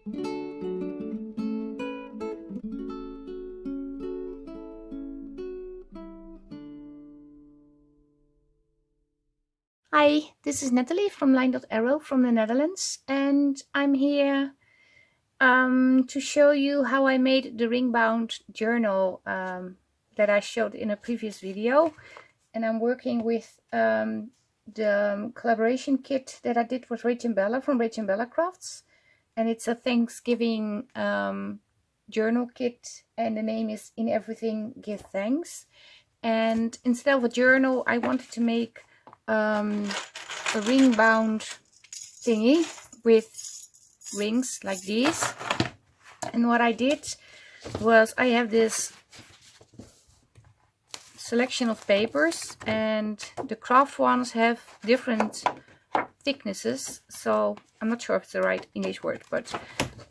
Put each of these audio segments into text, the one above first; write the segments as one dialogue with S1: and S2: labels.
S1: Hi, this is Nathalie from LineDotArrow from the Netherlands, and I'm here to show you how I made the ring-bound journal that I showed in a previous video. And I'm working with the collaboration kit that I did with RachandBella from RachandBella Crafts, and it's a Thanksgiving journal kit, and the name is In Everything Give Thanks. And instead of a journal, I wanted to make a ring bound thingy with rings like these. And what I did was, I have this selection of papers, and the craft ones have different thicknesses, so I'm not sure if it's the right English word, but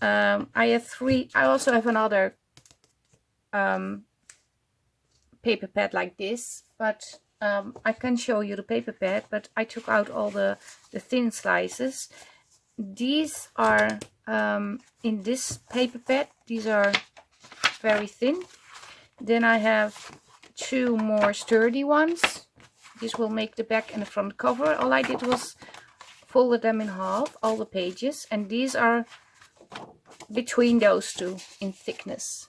S1: I have three. I also have another paper pad like this, but I can show you the paper pad, but I took out all the thin slices. These are in this paper pad, these are very thin. Then I have two more sturdy ones. This will make the back and the front cover. All I did was folded them in half, all the pages, and these are between those two in thickness.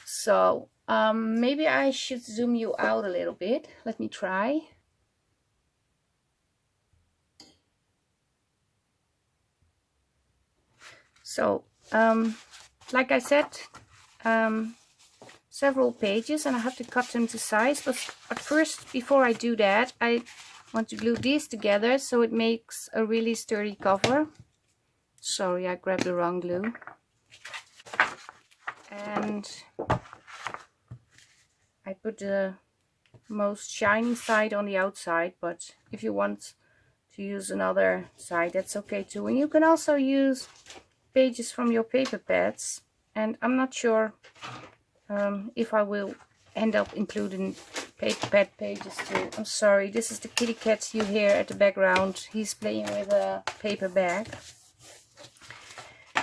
S1: So maybe I should zoom you out a little bit. Let me try. So like I said, several pages, and I have to cut them to size, but first, before I do that, I want to glue these together so it makes a really sturdy cover. Sorry, I grabbed the wrong glue. And I put the most shiny side on the outside, but if you want to use another side, that's okay too. And you can also use pages from your paper pads, and I'm not sure if I will end up including paper pad pages too. I'm sorry, this is the kitty cat you hear at the background. He's playing with a paper bag.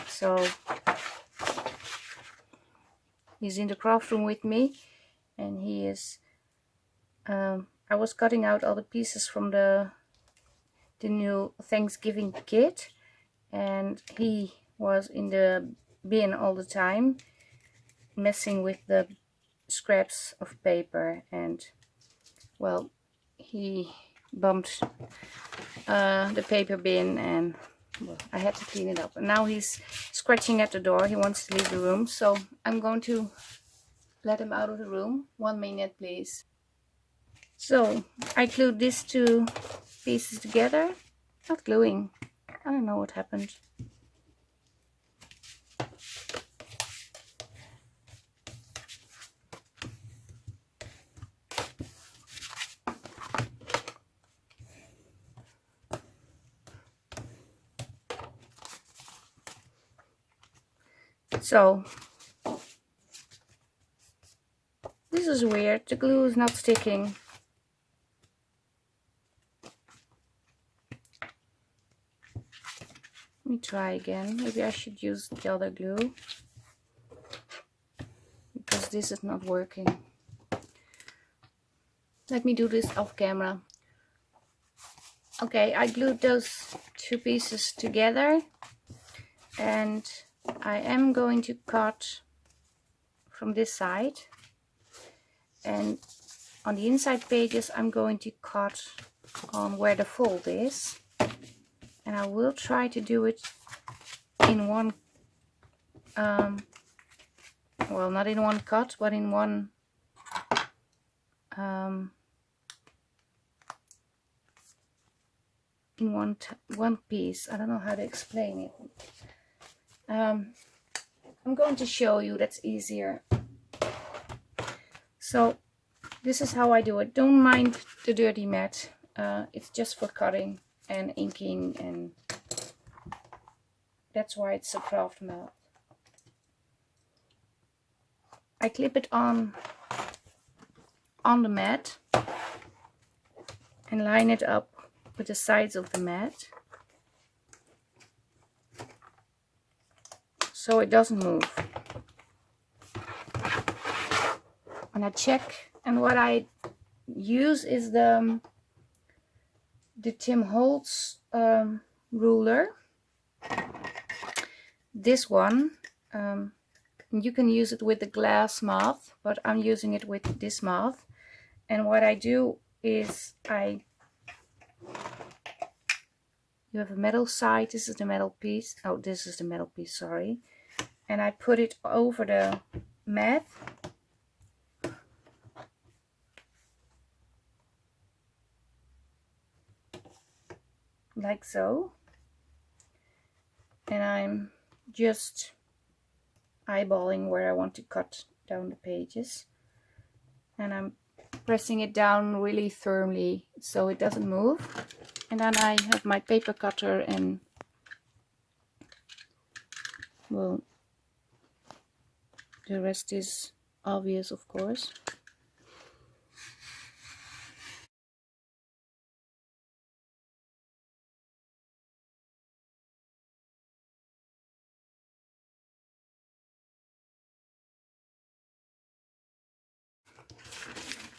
S1: So he's in the craft room with me, and he is I was cutting out all the pieces from the new Thanksgiving kit, and he was in the bin all the time messing with the scraps of paper, and well, he bumped the paper bin, and well, I had to clean it up. And now he's scratching at the door. He wants to leave the room, so I'm going to let him out of the room. 1 minute, please. So I glued these two pieces together. Not gluing. I don't know what happened. So this is weird. The glue is not sticking. Let me try again. Maybe I should use the other glue, because this is not working. Let me do this off camera. Okay, I glued those two pieces together, and I am going to cut from this side, and on the inside pages I'm going to cut on where the fold is, and I will try to do it in one well, not in one cut, but in one in one piece. I don't know how to explain it. I'm going to show you, that's easier. So this is how I do it. Don't mind the dirty mat. It's just for cutting and inking, and that's why it's a craft mat. I clip it on the mat and line it up with the sides of the mat. so it doesn't move. And I check, and what I use is the Tim Holtz ruler. This one, you can use it with the glass mouth, but I'm using it with this mouth. And what I do is you have a metal side, this is the metal piece, oh, this is the metal piece, sorry. And I put it over the mat. Like so. And I'm just eyeballing where I want to cut down the pages. And I'm pressing it down really firmly so it doesn't move. And then I have my paper cutter, and well, the rest is obvious, of course.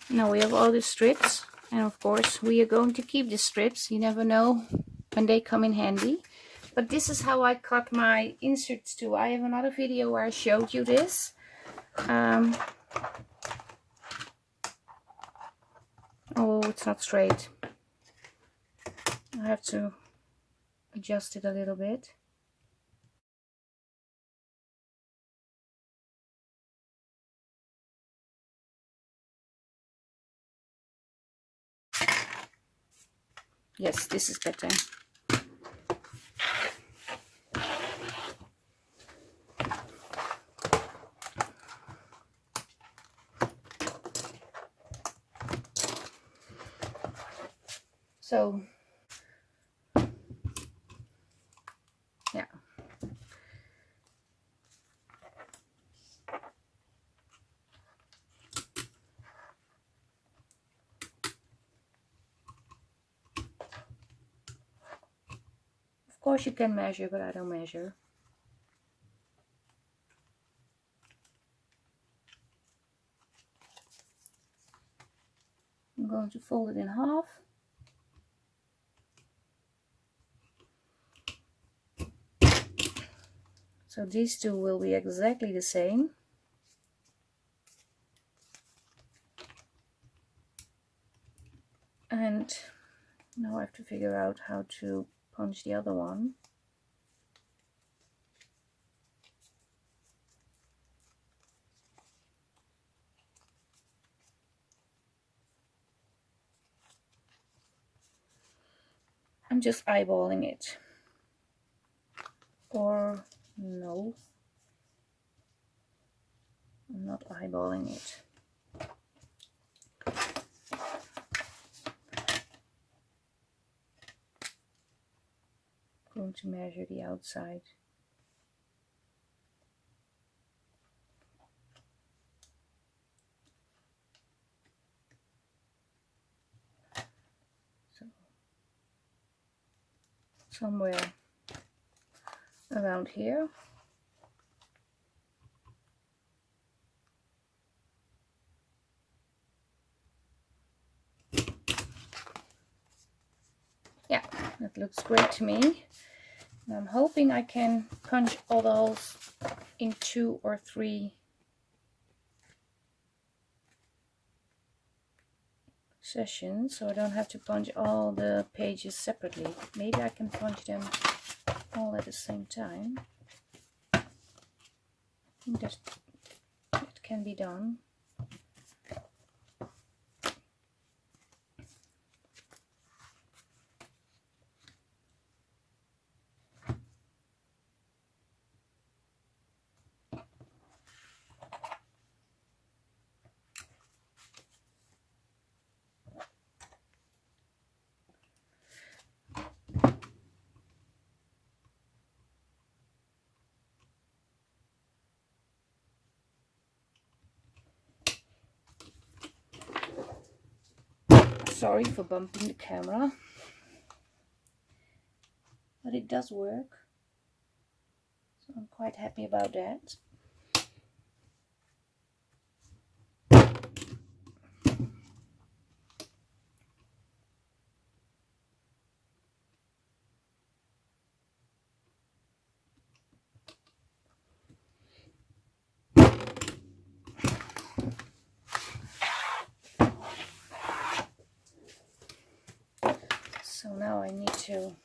S1: Now we have all the strips, and of course we are going to keep the strips. You never know when they come in handy. But this is how I cut my inserts too. I have another video where I showed you this. Oh, it's not straight. I have to adjust it a little bit. Yes, this is better. So, yeah. Of course you can measure, but I don't measure. I'm going to fold it in half. So these two will be exactly the same. And now I have to figure out how to punch the other one. I'm just eyeballing it. Or no, I'm not eyeballing it. I'm going to measure the outside. So somewhere around here. Yeah, that looks great to me. And I'm hoping I can punch all the holes in 2 or 3 sessions, so I don't have to punch all the pages separately. Maybe I can punch them all at the same time. I think that can be done. Sorry for bumping the camera, but it does work. So I'm quite happy about that. So now I need to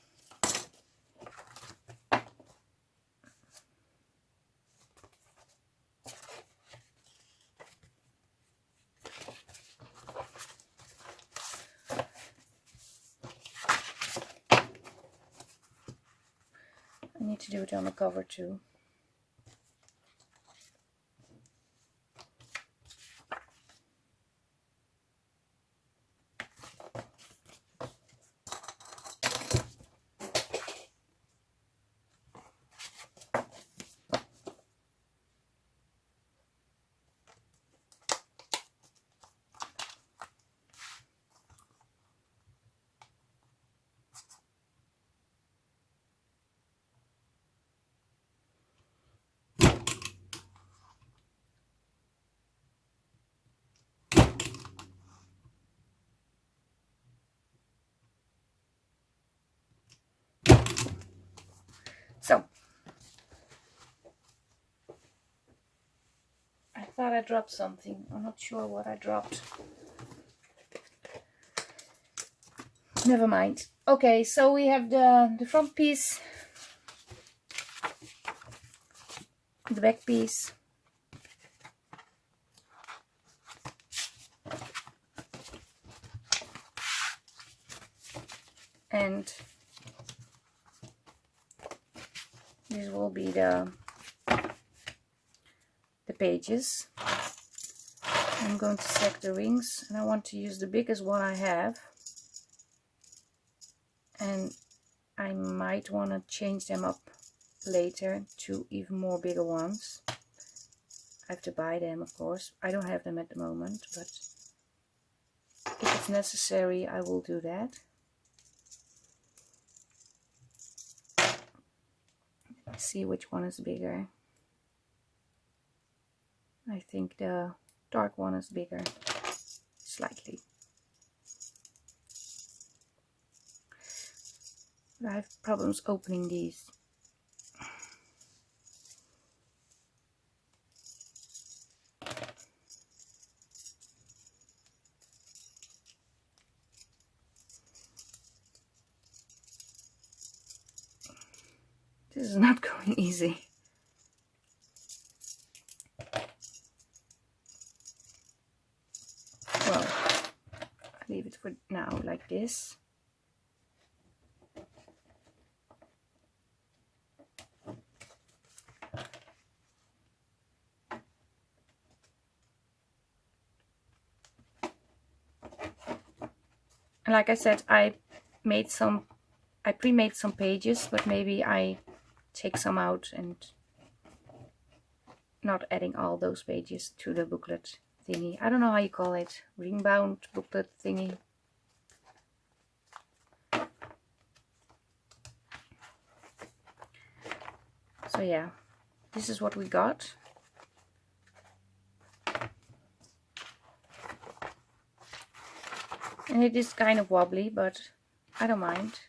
S1: do it on the cover too. So I thought I dropped something. I'm not sure what I dropped. Never mind. Okay, so we have the front piece, the back piece, and this will be the pages. I'm going to stack the rings, and I want to use the biggest one I have, and I might want to change them up later to even more bigger ones. I have to buy them, of course. I don't have them at the moment, but if it's necessary I will do that. Let's see which one is bigger. I think the dark one is bigger, slightly. But I have problems opening these. This is not going easy. Well, I'll leave it for now like this. And like I said, I pre-made some pages, but maybe I take some out and not adding all those pages to the booklet thingy. I don't know how you call it, ring-bound booklet thingy. So yeah, this is what we got. And it is kind of wobbly, but I don't mind.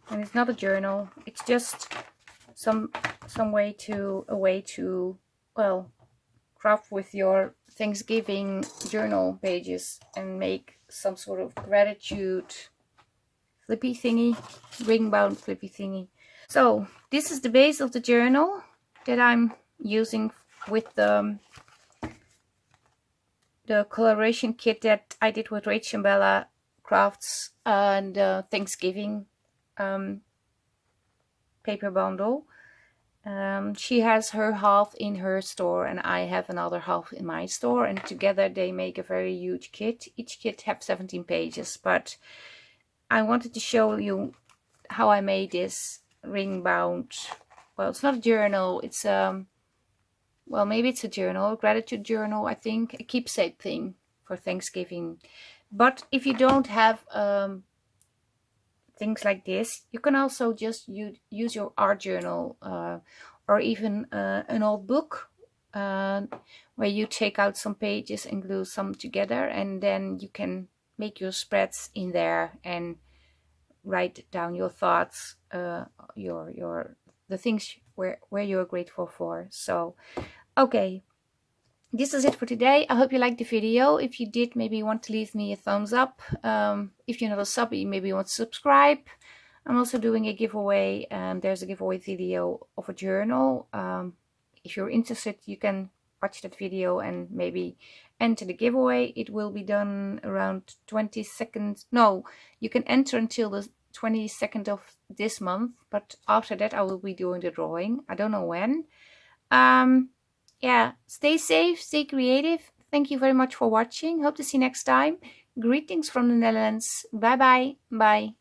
S1: And it's not a journal, it's just a way to well, craft with your Thanksgiving journal pages and make some sort of gratitude flippy thingy, ring-bound flippy thingy. So this is the base of the journal that I'm using with the coloration kit that I did with RachandBella Crafts and Thanksgiving paper bundle. She has her half in her store and I have another half in my store, and together they make a very huge kit. Each kit has 17 pages, but I wanted to show you how I made this ring bound. Well, it's not a journal, it's well, maybe it's a journal, a gratitude journal, I think, a keepsake thing for Thanksgiving. But if you don't have things like this. You can also just use your art journal or even an old book where you take out some pages and glue some together, and then you can make your spreads in there and write down your thoughts, the things where you're grateful for. So okay, this is it for today. I hope you liked the video. If you did, maybe you want to leave me a thumbs up. If you're not a sub, you maybe want to subscribe. I'm also doing a giveaway. There's a giveaway video of a journal. If you're interested, you can watch that video and maybe enter the giveaway. It will be done around 22nd. No, you can enter until the 22nd of this month, but after that I will be doing the drawing. I don't know when. Yeah, stay safe, stay creative. Thank you very much for watching. Hope to see you next time. Greetings from the Netherlands. Bye bye. Bye.